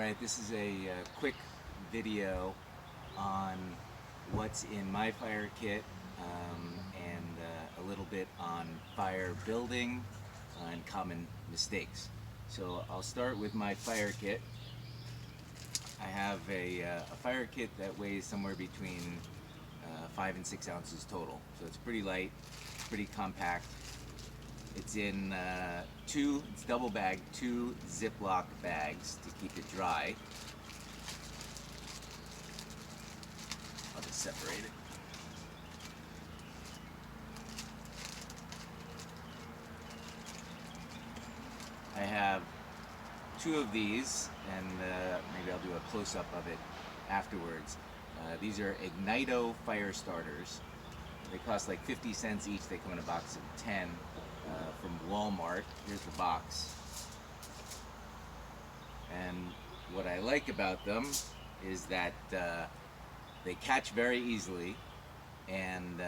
Alright, this is a quick video on what's in my fire kit and a little bit on fire building and common mistakes. So I'll start with my fire kit. I have a fire kit that weighs somewhere between 5 and 6 ounces total. So it's pretty light, pretty compact. It's in it's double bagged, 2 Ziploc bags to keep it dry. I'll just separate it. I have 2 of these, and maybe I'll do a close-up of it afterwards. These are Ignito fire starters. They cost like 50 cents each. They come in a box of 10 from Walmart. Here's the box. And what I like about them is that they catch very easily, and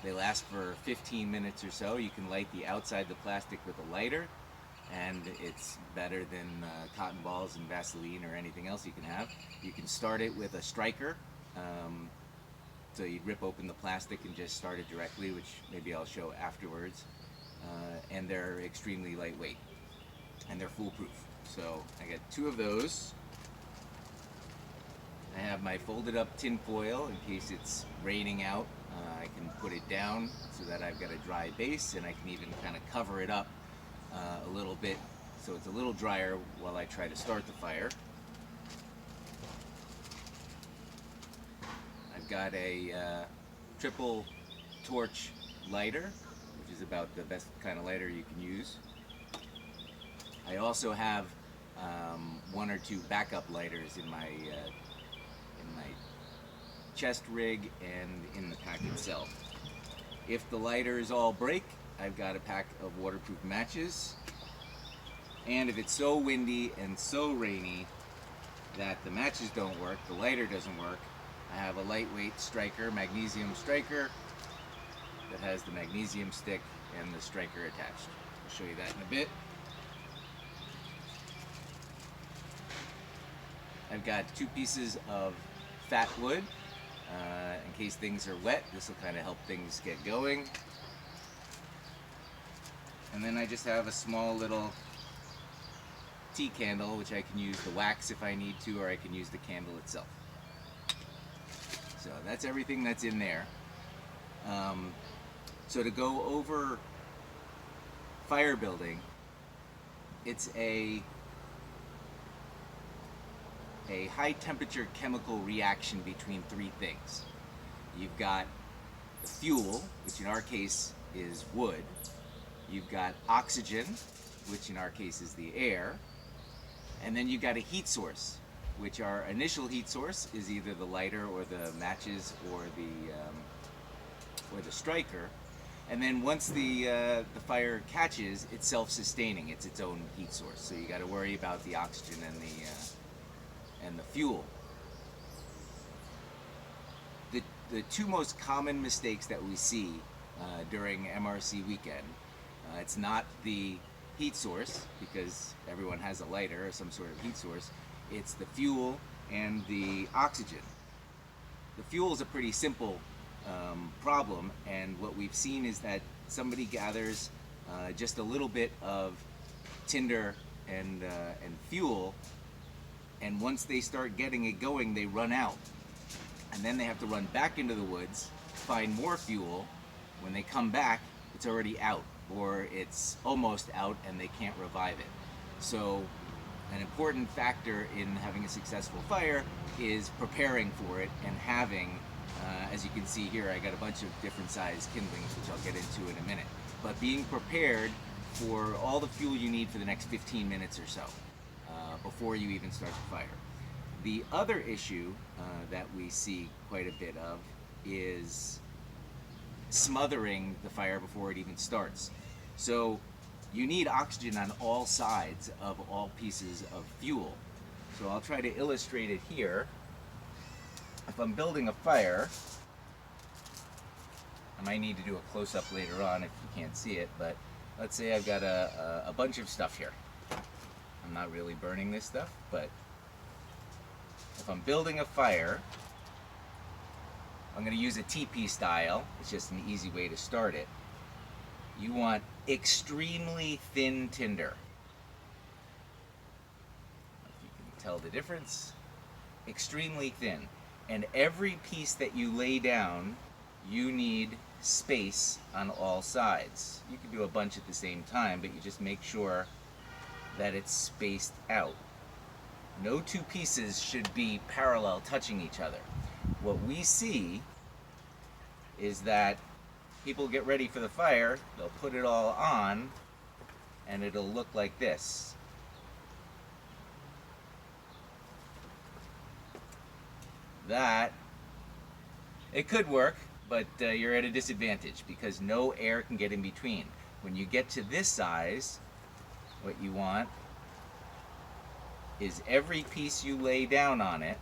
they last for 15 minutes or so. You can light the outside the plastic with a lighter, and it's better than cotton balls and Vaseline or anything else you can have. You can start it with a striker. So you rip open the plastic and just start it directly, which maybe I'll show afterwards. And they're extremely lightweight, and they're foolproof. So I got 2 of those. I have my folded up tin foil in case it's raining out. I can put it down so that I've got a dry base, and I can even kind of cover it up a little bit so it's a little drier while I try to start the fire. I've got a triple torch lighter, which is about the best kind of lighter you can use. I also have 1 or 2 backup lighters in my chest rig and in the pack itself. If the lighters all break, I've got a pack of waterproof matches. And if it's so windy and so rainy that the matches don't work, the lighter doesn't work, I have a lightweight striker, magnesium striker, that has the magnesium stick and the striker attached. I'll show you that in a bit. I've got 2 pieces of fat wood in case things are wet. This will kind of help things get going. And then I just have a small little tea candle, which I can use the wax if I need to, or I can use the candle itself. So that's everything that's in there. So to go over fire building, it's a high temperature chemical reaction between 3 things. You've got the fuel, which in our case is wood. You've got oxygen, which in our case is the air. And then you've got a heat source, which our initial heat source is either the lighter or the matches or the striker. And then once the fire catches, it's self-sustaining. It's its own heat source. So you got to worry about the oxygen and the fuel. The 2 most common mistakes that we see during MRC weekend, it's not the heat source, because everyone has a lighter or some sort of heat source. It's the fuel and the oxygen. The fuel is a pretty simple problem, and what we've seen is that somebody gathers just a little bit of tinder and fuel, and once they start getting it going, they run out, and then they have to run back into the woods, find more fuel. When they come back, it's already out, or it's almost out and they can't revive it. So an important factor in having a successful fire is preparing for it and having, as you can see here, I got a bunch of different size kindlings, which I'll get into in a minute, but being prepared for all the fuel you need for the next 15 minutes or so before you even start the fire. The other issue that we see quite a bit of is smothering the fire before it even starts. So you need oxygen on all sides of all pieces of fuel. So I'll try to illustrate it here. If I'm building a fire, I might need to do a close-up later on if you can't see it, but let's say I've got a bunch of stuff here. I'm not really burning this stuff, but if I'm building a fire, I'm going to use a teepee style. It's just an easy way to start it. You want extremely thin tinder. If you can tell the difference. Extremely thin. And every piece that you lay down, you need space on all sides. You can do a bunch at the same time, but you just make sure that it's spaced out. No two pieces should be parallel touching each other. What we see is that people get ready for the fire, they'll put it all on, and it'll look like this. That, it could work, but you're at a disadvantage because no air can get in between. When you get to this size, what you want is every piece you lay down on it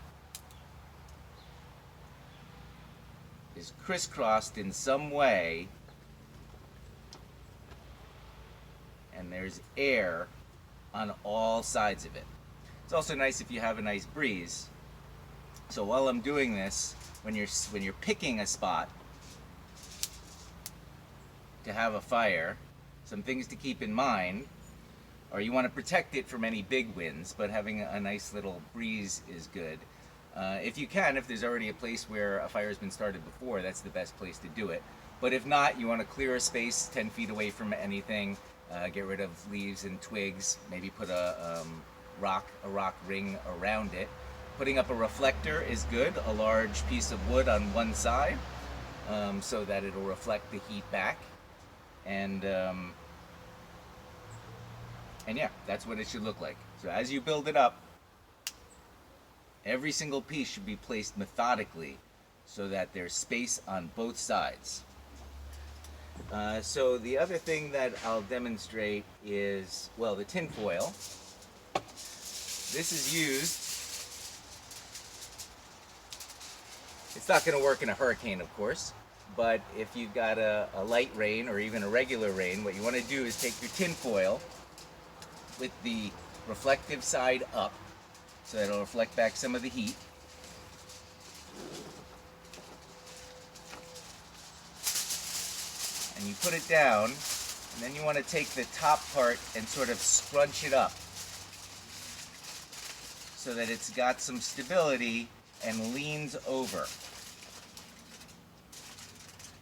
is crisscrossed in some way, and there's air on all sides of it. It's also nice if you have a nice breeze. So while I'm doing this, when you're picking a spot to have a fire, some things to keep in mind are you want to protect it from any big winds, but having a nice little breeze is good. If you can, if there's already a place where a fire has been started before, that's the best place to do it. But if not, you want to clear a space 10 feet away from anything, get rid of leaves and twigs, maybe put a rock ring around it. Putting up a reflector is good, a large piece of wood on one side, so that it'll reflect the heat back. And yeah, that's what it should look like. So as you build it up, every single piece should be placed methodically so that there's space on both sides. So the other thing that I'll demonstrate is, well, the tin foil. This is used. It's not going to work in a hurricane, of course, but if you've got a light rain or even a regular rain, what you want to do is take your tin foil with the reflective side up, so that it'll reflect back some of the heat. And you put it down, and then you want to take the top part and sort of scrunch it up so that it's got some stability and leans over.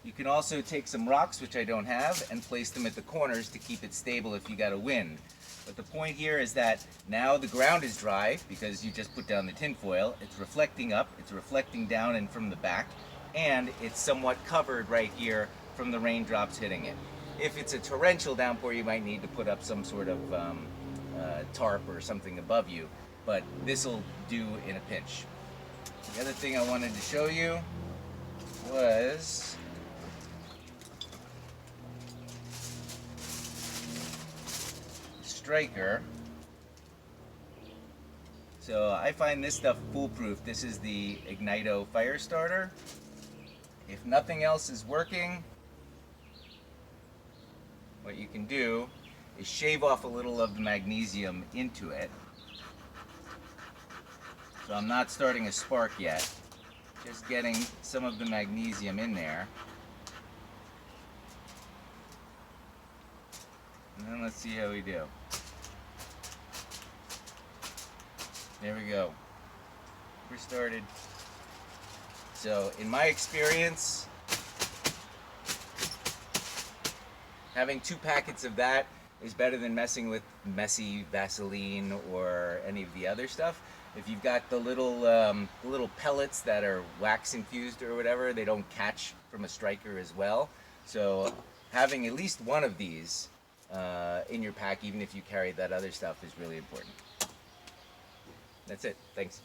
You can also take some rocks, which I don't have, and place them at the corners to keep it stable if you got a wind. But the point here is that now the ground is dry because you just put down the tin foil. It's reflecting up, it's reflecting down and from the back, and it's somewhat covered right here from the raindrops hitting it. If it's a torrential downpour, you might need to put up some sort of tarp or something above you, but this will do in a pinch. The other thing I wanted to show you was striker. So I find this stuff foolproof. This is the Ignito fire starter. If nothing else is working, what you can do is shave off a little of the magnesium into it. So I'm not starting a spark yet, just getting some of the magnesium in there. And then let's see how we do. There we go. We're started. So in my experience, having 2 packets of that is better than messing with messy Vaseline or any of the other stuff. If you've got the little pellets that are wax infused or whatever, they don't catch from a striker as well. So having at least one of these in your pack, even if you carry that other stuff, is really important. That's it. Thanks.